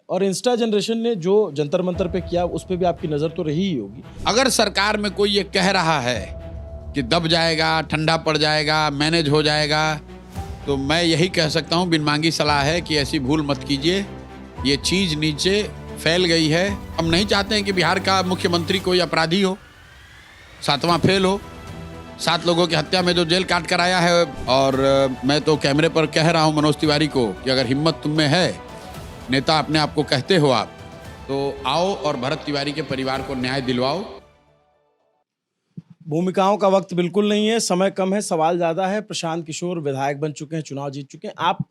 और Insta generation ने जो जंतर मंतर पे किया उस पे भी आपकी नज़र तो रही ही होगी। अगर सरकार में कोई ये कह रहा है कि दब जाएगा, ठंडा पड़ जाएगा, मैनेज हो जाएगा, तो मैं यही कह सकता हूँ, बिन मांगी सलाह है कि ऐसी भूल मत कीजिए। ये चीज़ नीचे फैल गई है। हम नहीं चाहते हैं कि बिहार का मुख्यमंत्री कोई अपराधी हो, 7वां फेल हो, 7 लोगों की हत्या में जो जेल काट कर आया है। और मैं तो कैमरे पर कह रहा हूँ मनोज तिवारी को कि अगर हिम्मत तुम में है, नेता अपने आप को कहते हो आप, तो आओ और भरत तिवारी के परिवार को न्याय दिलवाओ। भूमिकाओं का वक्त बिल्कुल नहीं है, समय कम है, सवाल ज़्यादा है। प्रशांत किशोर विधायक बन चुके हैं, चुनाव जीत चुके हैं। आप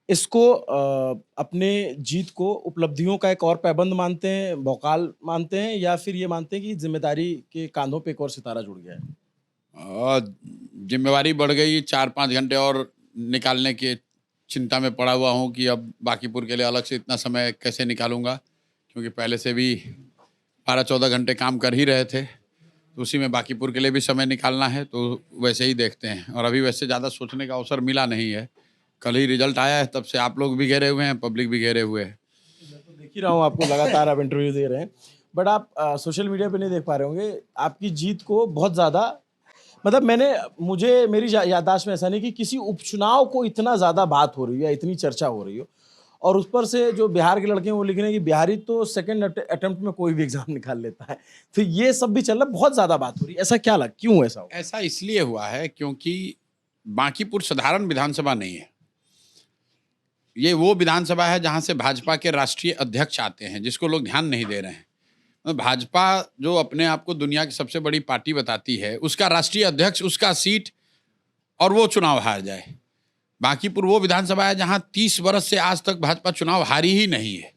इसको अपने जीत को उपलब्धियों का एक और पैबंद मानते हैं, भौकाल मानते हैं, या फिर ये मानते हैं कि जिम्मेदारी के कांधों पे एक और सितारा जुड़ गया है? जिम्मेवारी बढ़ गई, 4-5 घंटे और निकालने की चिंता में पड़ा हुआ हूँ कि अब बांकीपुर के लिए अलग से इतना समय कैसे निकालूंगा, क्योंकि पहले से भी 12-14 घंटे काम कर ही रहे थे, तो उसी में बांकीपुर के लिए भी समय निकालना है। तो वैसे ही देखते हैं, और अभी वैसे ज़्यादा सोचने का अवसर मिला नहीं है। कल ही रिजल्ट आया है, तब से आप लोग भी घेरे हुए हैं, पब्लिक भी घेरे हुए है। मैं तो देख ही रहा हूँ आपको, लगातार आप इंटरव्यू दे रहे हैं, बट आप सोशल मीडिया पे नहीं देख पा रहे होंगे। आपकी जीत को बहुत ज़्यादा, मतलब मुझे मेरी याददाश्त में ऐसा नहीं कि किसी उपचुनाव को इतना ज़्यादा बात हो रही हो या इतनी चर्चा हो रही हो, और उस पर से जो बिहार के लड़के हैं वो लिख रहे हैं कि बिहारी तो सेकंड अटेम्प्ट में कोई भी एग्जाम निकाल लेता है। तो ये सब भी चल रहा है, बहुत ज़्यादा बात हो रही है। ऐसा क्या क्यों ऐसा हो? ऐसा इसलिए हुआ है क्योंकि बांकीपुर साधारण विधानसभा नहीं है। ये वो विधानसभा है जहाँ से भाजपा के राष्ट्रीय अध्यक्ष आते हैं, जिसको लोग ध्यान नहीं दे रहे हैं। भाजपा जो अपने आप को दुनिया की सबसे बड़ी पार्टी बताती है, उसका राष्ट्रीय अध्यक्ष, उसका सीट, और वो चुनाव हार जाए। बांकीपुर वो विधानसभा है जहां 30 वर्ष से आज तक भाजपा चुनाव हारी ही नहीं है।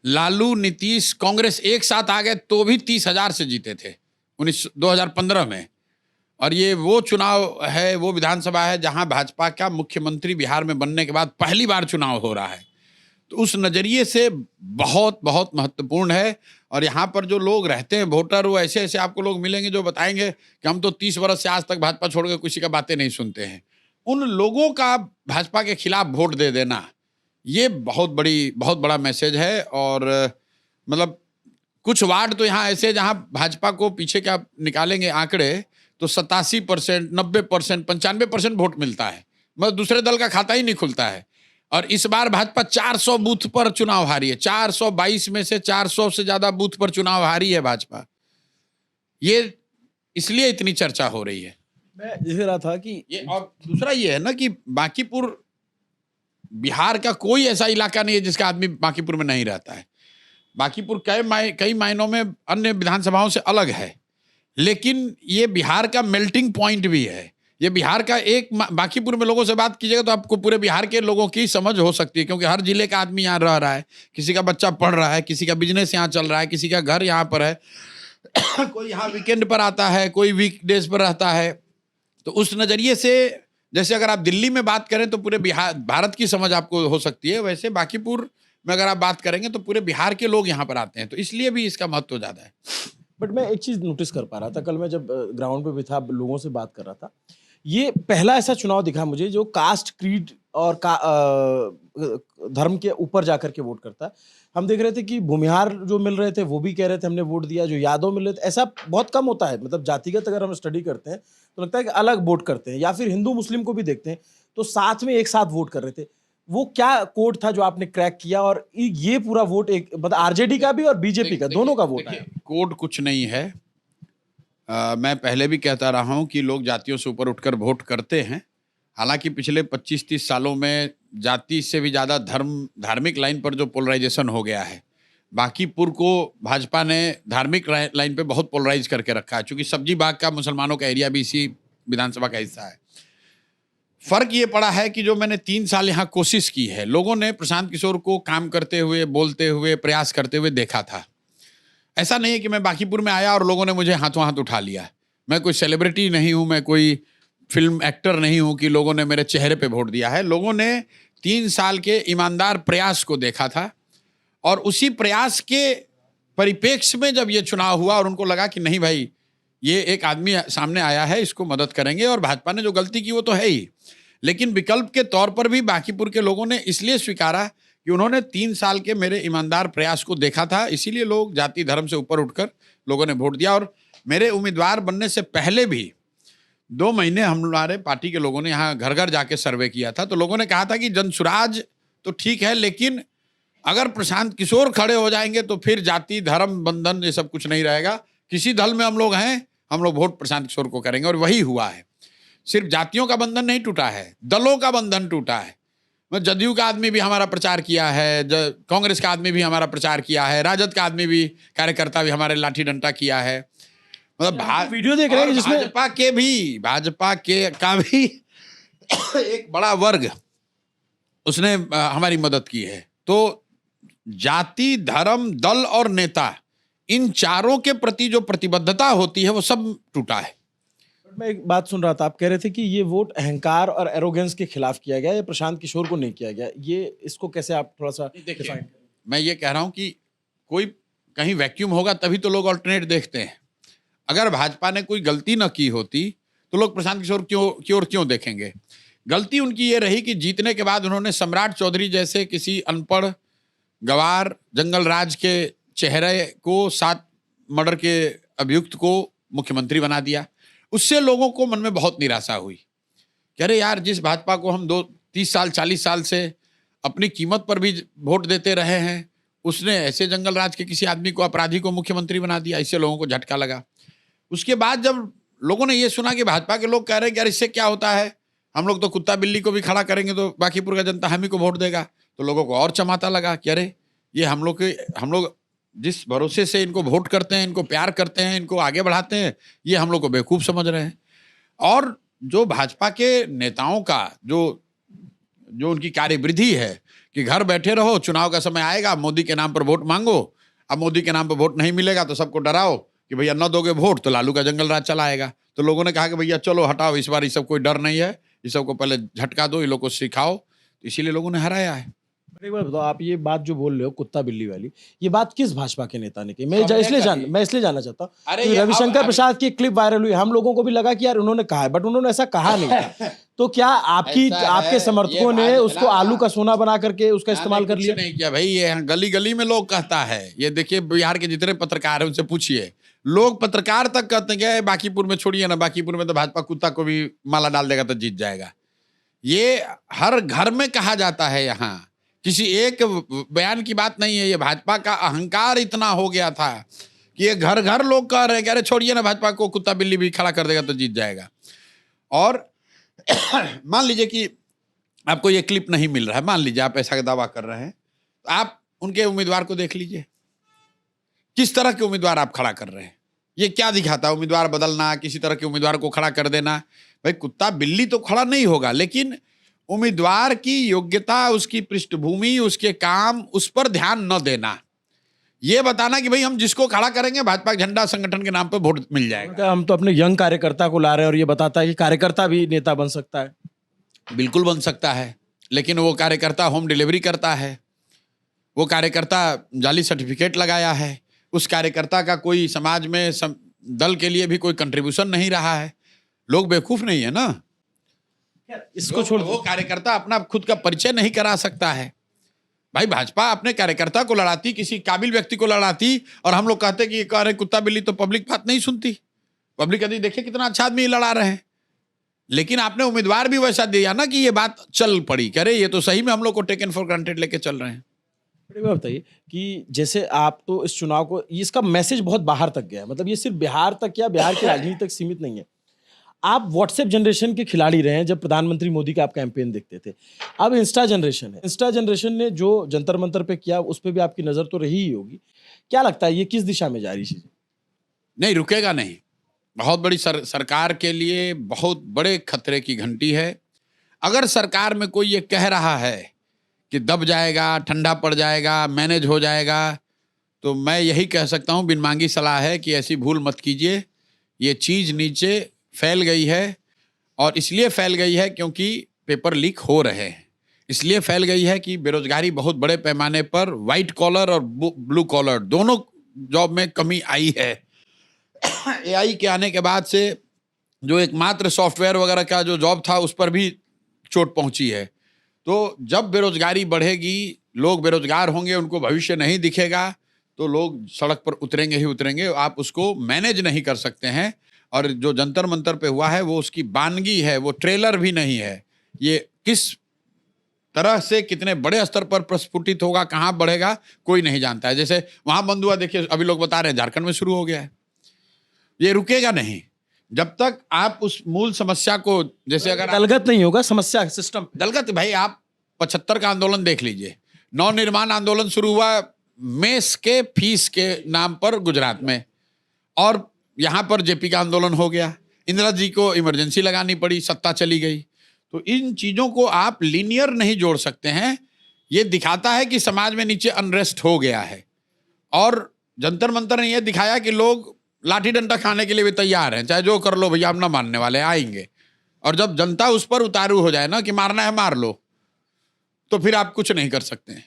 लालू, नीतीश, कांग्रेस एक साथ आ गए तो भी 30,000 से जीते थे 2015 में। और ये वो चुनाव है, वो विधानसभा है जहां भाजपा का मुख्यमंत्री बिहार में बनने के बाद पहली बार चुनाव हो रहा है। तो उस नज़रिए से बहुत बहुत महत्वपूर्ण है। और यहाँ पर जो लोग रहते हैं वोटर, वो ऐसे ऐसे आपको लोग मिलेंगे जो बताएंगे कि हम तो 30 वर्ष से आज तक भाजपा छोड़ के किसी का बातें नहीं सुनते हैं। उन लोगों का भाजपा के खिलाफ वोट दे देना, ये बहुत बड़ा मैसेज है। और मतलब कुछ वार्ड तो यहाँ ऐसे जहाँ भाजपा को पीछे क्या निकालेंगे आंकड़े, तो 87%, 90%, 95% वोट मिलता है। मतलब दूसरे दल का खाता ही नहीं खुलता है। और इस बार भाजपा 400 बूथ पर चुनाव हारी है। 422 में से 400 से ज्यादा बूथ पर चुनाव हारी है भाजपा। ये इसलिए इतनी चर्चा हो रही है। मैं देख रहा था कि ये, और दूसरा ये है ना कि बांकीपुर, बिहार का कोई ऐसा इलाका नहीं है जिसका आदमी बांकीपुर में नहीं रहता है। बांकीपुर कई मायनों में अन्य विधानसभाओं से अलग है, लेकिन ये बिहार का मेल्टिंग पॉइंट भी है। ये बिहार का एक, बांकीपुर में लोगों से बात कीजिएगा तो आपको पूरे बिहार के लोगों की समझ हो सकती है, क्योंकि हर जिले का आदमी यहाँ रह रहा है, किसी का बच्चा पढ़ रहा है, किसी का बिजनेस यहाँ चल रहा है, किसी का घर यहाँ पर है कोई यहाँ वीकेंड पर आता है, कोई वीकडेज पर रहता है। तो उस नज़रिए से, जैसे अगर आप दिल्ली में बात करें तो पूरे बिहार, भारत की समझ आपको हो सकती है, वैसे बांकीपुर में अगर आप बात करेंगे तो पूरे बिहार के लोग यहाँ पर आते हैं, तो इसलिए भी इसका महत्व ज़्यादा है। बट मैं एक चीज़ नोटिस कर पा रहा था, कल मैं जब ग्राउंड पे भी था, लोगों से बात कर रहा था, ये पहला ऐसा चुनाव दिखा मुझे जो कास्ट, क्रीड और धर्म के ऊपर जाकर के वोट करता है। हम देख रहे थे कि भूमिहार जो मिल रहे थे वो भी कह रहे थे हमने वोट दिया, जो यादव मिल रहे थे, ऐसा बहुत कम होता है। मतलब जातिगत अगर हम स्टडी करते हैं तो लगता है कि अलग वोट करते हैं, या फिर हिंदू मुस्लिम को भी देखते हैं तो साथ में एक साथ वोट कर रहे थे। वो क्या कोड था जो आपने क्रैक किया, और ये पूरा वोट एक, मतलब आरजेडी का भी और बीजेपी का, दोनों का वोट है? कोड कुछ नहीं है। मैं पहले भी कहता रहा हूं कि लोग जातियों से ऊपर उठकर वोट करते हैं। हालांकि पिछले 25-30 सालों में जाति से भी ज़्यादा धार्मिक लाइन पर जो पोलराइजेशन हो गया है, बांकीपुर को भाजपा ने धार्मिक लाइन पे बहुत पोलराइज करके रखा है, क्योंकि सब्जी बाग का मुसलमानों का एरिया भी इसी विधानसभा का हिस्सा है। फर्क ये पड़ा है कि जो मैंने 3 साल यहाँ कोशिश की है, लोगों ने प्रशांत किशोर को काम करते हुए, बोलते हुए, प्रयास करते हुए देखा था। ऐसा नहीं है कि मैं बांकीपुर में आया और लोगों ने मुझे हाथों हाथ उठा लिया। मैं कोई सेलिब्रिटी नहीं हूँ, मैं कोई फिल्म एक्टर नहीं हूँ कि लोगों ने मेरे चेहरे पे वोट दिया है। लोगों ने 3 साल के ईमानदार प्रयास को देखा था, और उसी प्रयास के परिप्रेक्ष्य में जब ये चुनाव हुआ और उनको लगा कि नहीं भाई, ये एक आदमी सामने आया है, इसको मदद करेंगे, और भाजपा ने जो गलती की वो तो है ही, लेकिन विकल्प के तौर पर भी बांकीपुर के लोगों ने इसलिए स्वीकारा कि उन्होंने 3 साल के मेरे ईमानदार प्रयास को देखा था, इसीलिए लोग जाति धर्म से ऊपर उठकर लोगों ने वोट दिया। और मेरे उम्मीदवार बनने से पहले भी 2 महीने हमारे पार्टी के लोगों ने यहाँ घर घर जाके सर्वे किया था, तो लोगों ने कहा था कि जनसुराज तो ठीक है, लेकिन अगर प्रशांत किशोर खड़े हो जाएंगे तो फिर जाति धर्म बंधन ये सब कुछ नहीं रहेगा, किसी दल में हम लोग हैं, हम लोग वोट प्रशांत किशोर को करेंगे। और वही हुआ है। सिर्फ जातियों का बंधन नहीं टूटा है, दलों का बंधन टूटा है। जदयू का आदमी भी हमारा प्रचार किया है, कांग्रेस का आदमी भी हमारा प्रचार किया है, राजद का आदमी भी, कार्यकर्ता भी हमारे लाठी डंडा किया है। मतलब वीडियो देख रहे हैं जिसमें भाजपा के का भी एक बड़ा वर्ग उसने हमारी मदद की है। तो जाति धर्म दल और नेता, इन चारों के प्रति जो प्रतिबद्धता होती है वो सब टूटा है। मैं एक बात सुन रहा था, आप कह रहे थे कि ये वोट अहंकार और एरोगेंस के खिलाफ किया गया, या प्रशांत किशोर को नहीं किया गया, ये इसको कैसे आप थोड़ा सा देखिए, मैं ये कह रहा हूं कि कोई कहीं वैक्यूम होगा तभी तो लोग ऑल्टरनेट देखते हैं। अगर भाजपा ने कोई गलती न की होती तो लोग प्रशांत किशोर की ओर क्यों देखेंगे। गलती उनकी ये रही कि जीतने के बाद उन्होंने सम्राट चौधरी जैसे किसी अनपढ़ गवार जंगल राज के चेहरे को, 7 मर्डर के अभियुक्त को मुख्यमंत्री बना दिया। उससे लोगों को मन में बहुत निराशा हुई कि अरे यार, जिस भाजपा को हम 30 साल 40 साल से अपनी कीमत पर भी वोट देते रहे हैं, उसने ऐसे जंगल राज के किसी आदमी को, अपराधी को मुख्यमंत्री बना दिया। इससे लोगों को झटका लगा। उसके बाद जब लोगों ने ये सुना कि भाजपा के लोग कह रहे हैं कि यार इससे क्या होता है, हम लोग तो कुत्ता बिल्ली को भी खड़ा करेंगे तो बाकीपुर का जनता हम ही को वोट देगा, तो लोगों को और चमाता लगा कि अरे ये हम लोग जिस भरोसे से इनको वोट करते हैं, इनको प्यार करते हैं, इनको आगे बढ़ाते हैं, ये हम लोग को बेवकूफ़ समझ रहे हैं। और जो भाजपा के नेताओं का जो उनकी कार्यवृद्धि है कि घर बैठे रहो, चुनाव का समय आएगा, मोदी के नाम पर वोट मांगो, अब मोदी के नाम पर वोट नहीं मिलेगा तो सबको डराओ कि भैया न दोगे वोट तो लालू का जंगल राज चला आएगा। तो लोगों ने कहा कि भैया चलो हटाओ, इस बार ये सब कोई डर नहीं है, ये सबको पहले झटका दो, ये लोग को सिखाओ। तो इसीलिए लोगों ने हराया है। एक बार बताओ, आप ये बात जो बोल रहे हो कुत्ता बिल्ली वाली, ये बात किस भाजपा के नेता ने की? मैं इसलिए जानना चाहता हूँ। अरे रविशंकर प्रसाद की क्लिप वायरल हुई, हम लोगों को भी लगा कि यार उन्होंने कहा है, बट उन्होंने ऐसा कहा नहीं था। तो क्या आपके समर्थकों ने उसको आलू का सोना बना करके उसका इस्तेमाल कर लिया? नहीं किया भाई, ये गली गली में लोग कहता है। ये देखिए, बिहार के जितने पत्रकार हैं उनसे पूछिए, लोग पत्रकार तक कहते हैं बाकीपुर में छोड़िए ना, बाकीपुर में तो भाजपा कुत्ता को भी माला डाल देगा तो जीत जाएगा। ये हर घर में कहा जाता है, यहाँ किसी एक बयान की बात नहीं है। ये भाजपा का अहंकार इतना हो गया था कि ये घर घर लोग कह रहे हैं कि अरे छोड़िए ना, भाजपा को कुत्ता बिल्ली भी खड़ा कर देगा तो जीत जाएगा। और मान लीजिए कि आपको ये क्लिप नहीं मिल रहा है, मान लीजिए आप ऐसा दावा कर रहे हैं, तो आप उनके उम्मीदवार को देख लीजिए, किस तरह के उम्मीदवार आप खड़ा कर रहे हैं। ये क्या दिखाता है? उम्मीदवार बदलना, किसी तरह के उम्मीदवार को खड़ा कर देना। भाई कुत्ता बिल्ली तो खड़ा नहीं होगा, लेकिन उम्मीदवार की योग्यता, उसकी पृष्ठभूमि, उसके काम, उस पर ध्यान न देना। ये बताना कि भाई हम जिसको खड़ा करेंगे भाजपा झंडा संगठन के नाम पर वोट मिल जाएगा। हम तो अपने यंग कार्यकर्ता को ला रहे हैं, और ये बताता है कि कार्यकर्ता भी नेता बन सकता है। बिल्कुल बन सकता है, लेकिन वो कार्यकर्ता होम डिलीवरी करता है, वो कार्यकर्ता जाली सर्टिफिकेट लगाया है, उस कार्यकर्ता का कोई समाज में दल के लिए भी कोई कंट्रीब्यूशन नहीं रहा है। लोग बेवकूफ नहीं है ना। इसको छोड़, वो कार्यकर्ता अपना खुद का परिचय नहीं करा सकता है। भाई भाजपा अपने कार्यकर्ता को लड़ाती, किसी काबिल व्यक्ति को लड़ाती, और हम लोग कहते कि ये कह रहे कुत्ता बिल्ली, तो पब्लिक बात नहीं सुनती। पब्लिक कहती देखिए कितना अच्छा आदमी लड़ा रहे हैं। लेकिन आपने उम्मीदवार भी वैसा दिया ना कि ये बात चल पड़ी, कह रहे ये तो सही में हम लोग को टेकन फॉर ग्रांटेड लेके चल रहे हैं। बताइए कि जैसे आप तो इस चुनाव को, इसका मैसेज बहुत बाहर तक गया है, मतलब ये सिर्फ बिहार तक या बिहार की राजनीति तक सीमित नहीं है। आप व्हाट्सएप जनरेशन के खिलाड़ी रहे हैं, जब प्रधानमंत्री मोदी का आप कैंपेन देखते थे। अब इंस्टा जनरेशन है, इंस्टा जनरेशन ने जो जंतर मंतर पे किया उस पर भी आपकी नजर तो रही ही होगी। क्या लगता है ये किस दिशा में जा रही चीजें? नहीं, रुकेगा नहीं। बहुत बड़ी सरकार के लिए बहुत बड़े खतरे की घंटी है। अगर सरकार में कोई ये कह रहा है कि दब जाएगा, ठंडा पड़ जाएगा, मैनेज हो जाएगा, तो मैं यही कह सकता हूँ, बिन मांगी सलाह है कि ऐसी भूल मत कीजिए। ये चीज़ नीचे फैल गई है, और इसलिए फैल गई है क्योंकि पेपर लीक हो रहे हैं। इसलिए फैल गई है कि बेरोजगारी बहुत बड़े पैमाने पर, वाइट कॉलर और ब्लू कॉलर दोनों जॉब में कमी आई है। एआई के आने के बाद से जो एकमात्र सॉफ्टवेयर वगैरह का जो जॉब था उस पर भी चोट पहुंची है। तो जब बेरोजगारी बढ़ेगी, लोग बेरोजगार होंगे, उनको भविष्य नहीं दिखेगा, तो लोग सड़क पर उतरेंगे ही उतरेंगे। आप उसको मैनेज नहीं कर सकते हैं। और जो जंतर मंतर पे हुआ है वो उसकी बानगी है, वो ट्रेलर भी नहीं है। ये किस तरह से कितने बड़े स्तर पर प्रस्फुटित होगा, कहाँ बढ़ेगा, कोई नहीं जानता है। जैसे वहां बंद हुआ, देखिए अभी लोग बता रहे हैं झारखंड में शुरू हो गया है। ये रुकेगा नहीं जब तक आप उस मूल समस्या को, जैसे अगर दलगत नहीं होगा, समस्या सिस्टम। दलगत भाई, आप 75 का आंदोलन देख लीजिए। नव निर्माण आंदोलन शुरू हुआ मेस के फीस के नाम पर गुजरात में, और यहां पर जेपी का आंदोलन हो गया। इंदिरा जी को इमरजेंसी लगानी पड़ी, सत्ता चली गई। तो इन चीजों को आप लीनियर नहीं जोड़ सकते हैं। ये दिखाता है कि समाज में नीचे अनरेस्ट हो गया है, और जंतर मंतर ने यह दिखाया कि लोग लाठी डंडा खाने के लिए भी तैयार हैं, चाहे जो कर लो भैया, हम ना मानने वाले आएंगे। और जब जनता उस पर उतारू हो जाए ना कि मारना है मार लो, तो फिर आप कुछ नहीं कर सकते हैं,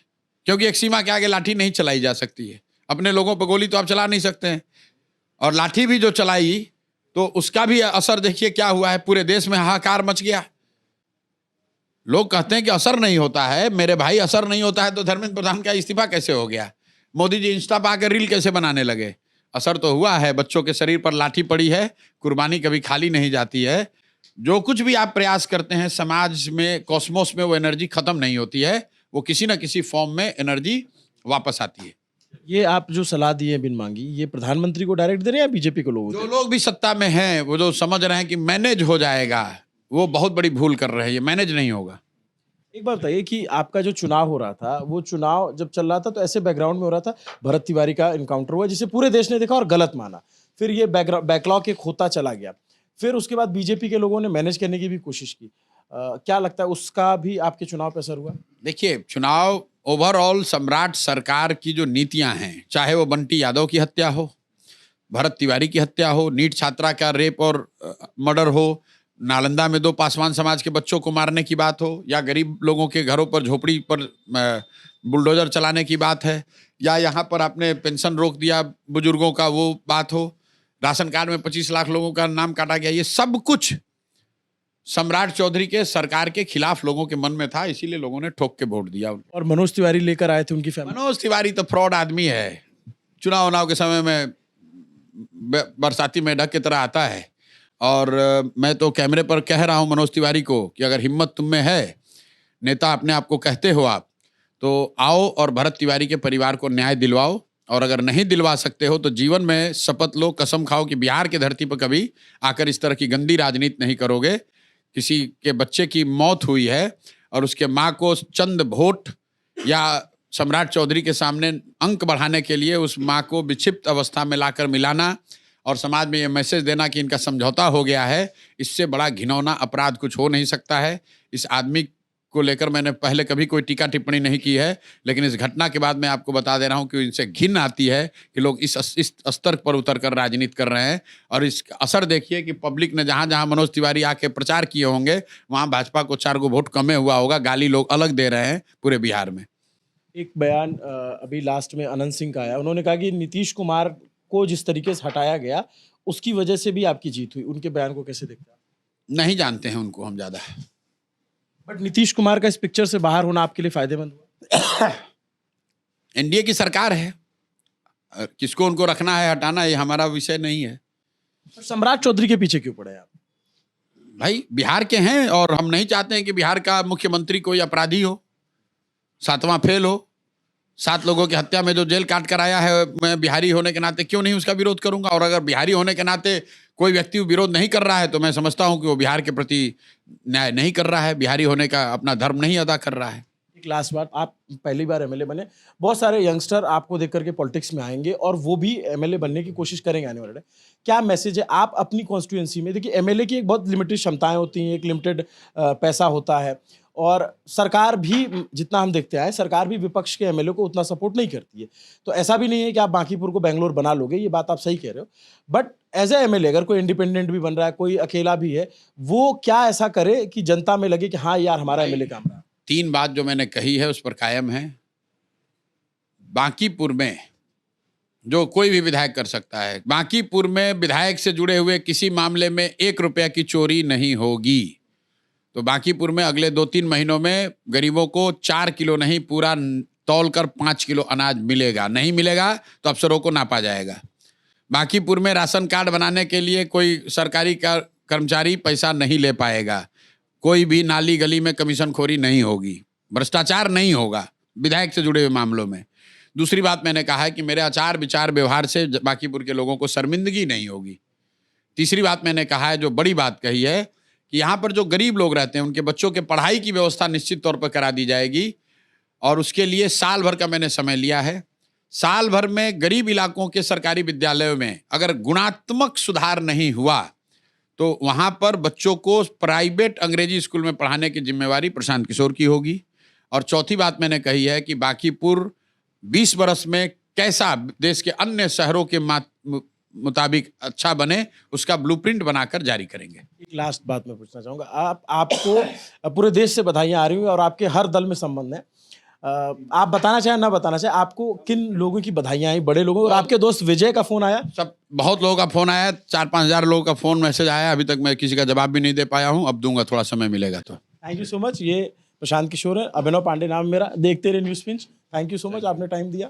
क्योंकि एक सीमा के आगे लाठी नहीं चलाई जा सकती है। अपने लोगों पर गोली तो आप चला नहीं सकते हैं, और लाठी भी जो चलाई तो उसका भी असर देखिए क्या हुआ है। पूरे देश में हाहाकार मच गया। लोग कहते हैं कि असर नहीं होता है। मेरे भाई, असर नहीं होता है तो धर्मेंद्र प्रधान का इस्तीफा कैसे हो गया? मोदी जी इंस्टा पर आकर रील कैसे बनाने लगे? असर तो हुआ है। बच्चों के शरीर पर लाठी पड़ी है। कुर्बानी कभी खाली नहीं जाती है। जो कुछ भी आप प्रयास करते हैं समाज में, कॉस्मोस में, वो एनर्जी खत्म नहीं होती है। वो किसी ना किसी फॉर्म में एनर्जी वापस आती है। ये आप जो सलाह दी है बिन मांगी, ये प्रधानमंत्री को डायरेक्ट दे रहे हैं या बीजेपी को लोगों जो को? लोग भी सत्ता में हैं, वो जो समझ रहे हैं कि मैनेज हो जाएगा, वो बहुत बड़ी भूल कर रहे हैं। ये मैनेज नहीं होगा। एक बात बताइए कि आपका जो चुनाव हो रहा था, वो चुनाव जब चल रहा था तो ऐसे बैकग्राउंड में हो रहा था, भरत तिवारी का इनकाउंटर हुआ जिसे पूरे देश ने देखा और गलत माना। फिर ये बैकलॉग एक होता चला गया। फिर उसके बाद बीजेपी के लोगों ने मैनेज करने की भी कोशिश की। क्या लगता है उसका भी आपके चुनाव पर असर हुआ? देखिए, चुनाव ओवरऑल सम्राट सरकार की जो नीतियां हैं, चाहे वो बंटी यादव की हत्या हो, भरत तिवारी की हत्या हो, नीट छात्रा का रेप और मर्डर हो, नालंदा में 2 पासवान समाज के बच्चों को मारने की बात हो, या गरीब लोगों के घरों पर, झोपड़ी पर बुलडोजर चलाने की बात है, या यहाँ पर आपने पेंशन रोक दिया बुजुर्गों का, वो बात हो, राशन कार्ड में 25 लाख लोगों का नाम काटा गया, ये सब कुछ सम्राट चौधरी के सरकार के खिलाफ लोगों के मन में था। इसीलिए लोगों ने ठोक के वोट दिया। और मनोज तिवारी लेकर आए थे उनकी फैमिली। मनोज तिवारी तो फ्रॉड आदमी है। चुनाव के समय में बरसाती मेढक की तरह आता है। और मैं तो कैमरे पर कह रहा हूं मनोज तिवारी को कि अगर हिम्मत तुम में है, नेता अपने आप को कहते हो आप, तो आओ और भरत तिवारी के परिवार को न्याय दिलवाओ। और अगर नहीं दिलवा सकते हो तो जीवन में शपथ लो, कसम खाओ कि बिहार की धरती पर कभी आकर इस तरह की गंदी राजनीति नहीं करोगे। किसी के बच्चे की मौत हुई है और उसके माँ को चंद वोट या सम्राट चौधरी के सामने अंक बढ़ाने के लिए उस माँ को विक्षिप्त अवस्था में लाकर मिलाना और समाज में ये मैसेज देना कि इनका समझौता हो गया है, इससे बड़ा घिनौना अपराध कुछ हो नहीं सकता है। इस आदमी को लेकर मैंने पहले कभी कोई टीका टिप्पणी नहीं की है, लेकिन इस घटना के बाद मैं आपको बता दे रहा हूं कि इनसे घिन आती है कि लोग इस स्तर पर उतर कर राजनीति कर रहे हैं। और इसका असर देखिए कि पब्लिक ने जहां जहां मनोज तिवारी आके प्रचार किए होंगे, वहां भाजपा को 4 गो वोट कमे हुआ होगा। गाली लोग अलग दे रहे हैं पूरे बिहार में। एक बयान अभी लास्ट में अनंत सिंह का आया। उन्होंने कहा कि नीतीश कुमार को जिस तरीके से हटाया गया, उसकी वजह से भी आपकी जीत हुई। उनके बयान को कैसे देखते हैं? नहीं जानते हैं उनको हम ज्यादा। बट नीतीश कुमार का इस पिक्चर से बाहर होना आपके लिए फायदेमंद हुआ? एनडीए की सरकार है, किसको उनको रखना है, हटाना, ये हमारा विषय नहीं है। सम्राट चौधरी के पीछे क्यों पड़े आप? भाई बिहार के हैं और हम नहीं चाहते हैं कि बिहार का मुख्यमंत्री कोई अपराधी हो, 7वां फेल हो। 7 लोगों की हत्या में जो जेल काट कर आया है, मैं बिहारी होने के नाते क्यों नहीं उसका विरोध करूंगा। और अगर बिहारी होने के नाते कोई व्यक्ति विरोध नहीं कर रहा है तो मैं समझता हूं कि वो बिहार के प्रति न्याय नहीं कर रहा है, बिहारी होने का अपना धर्म नहीं अदा कर रहा है। एक लास्ट बात, आप पहली बार एमएलए बने, बहुत सारे यंगस्टर आपको देख करके पॉलिटिक्स में आएंगे और वो भी एमएलए बनने की कोशिश करेंगे आने वाले टाइम। क्या मैसेज है आप अपनी कॉन्स्टिट्यूएंसी में? देखिए, एमएलए की एक बहुत लिमिटेड क्षमताएं होती हैं, एक लिमिटेड पैसा होता है, और सरकार भी, जितना हम देखते आए, सरकार भी विपक्ष के एमएलए को उतना सपोर्ट नहीं करती है। तो ऐसा भी नहीं है कि आप बांकीपुर को बेंगलोर बना लोगे, ये बात आप सही कह रहे हो। बट एज ए एमएलए अगर कोई इंडिपेंडेंट भी बन रहा है, कोई अकेला भी है, वो क्या ऐसा करे कि जनता में लगे कि हाँ यार हमारा एमएलए काम रहा? 3 बात जो मैंने कही है उस पर कायम है। बांकीपुर में जो कोई भी विधायक कर सकता है, बांकीपुर में विधायक से जुड़े हुए किसी मामले में 1 रुपया की चोरी नहीं होगी। तो बांकीपुर में अगले 2-3 महीनों में गरीबों को 4 किलो नहीं, पूरा तौल कर 5 किलो अनाज मिलेगा, नहीं मिलेगा तो अफसरों को नापा जाएगा। बांकीपुर में राशन कार्ड बनाने के लिए कोई सरकारी कर्मचारी पैसा नहीं ले पाएगा, कोई भी नाली गली में कमीशनखोरी नहीं होगी, भ्रष्टाचार नहीं होगा विधायक से जुड़े हुए मामलों में। दूसरी बात मैंने कहा है कि मेरे आचार विचार व्यवहार से बांकीपुर के लोगों को शर्मिंदगी नहीं होगी। तीसरी बात मैंने कहा है, जो बड़ी बात कही है, कि यहाँ पर जो गरीब लोग रहते हैं उनके बच्चों के पढ़ाई की व्यवस्था निश्चित तौर पर करा दी जाएगी, और उसके लिए साल भर का मैंने समय लिया है। साल भर में गरीब इलाकों के सरकारी विद्यालयों में अगर गुणात्मक सुधार नहीं हुआ तो वहाँ पर बच्चों को प्राइवेट अंग्रेजी स्कूल में पढ़ाने की जिम्मेवारी प्रशांत किशोर की होगी। और चौथी बात मैंने कही है कि बांकीपुर 20 बरस में कैसा देश के अन्य शहरों के मुताबिक अच्छा बने, उसका ब्लूप्रिंट बनाकर जारी करेंगे। एक लास्ट बात मैं पूछना चाहूँगा, आपको पूरे देश से बधाइयाँ आ रही हैं और आपके हर दल में संबंध है। आप बताना चाहें ना बताना चाहें, आपको किन लोगों की बधाइयाँ आई, बड़े लोगों? और आपके दोस्त विजय का फ़ोन आया? सब बहुत लोगों का फ़ोन आया, 4-5 हज़ार लोगों का फ़ोन मैसेज आया। अभी तक मैं किसी का जवाब भी नहीं दे पाया हूँ, अब दूंगा, थोड़ा समय मिलेगा तो। Thank you so much. ये प्रशांत किशोर है, अभिनव पांडे नाम मेरा। देखते रहे news pinch. Thank you so much, आपने टाइम दिया।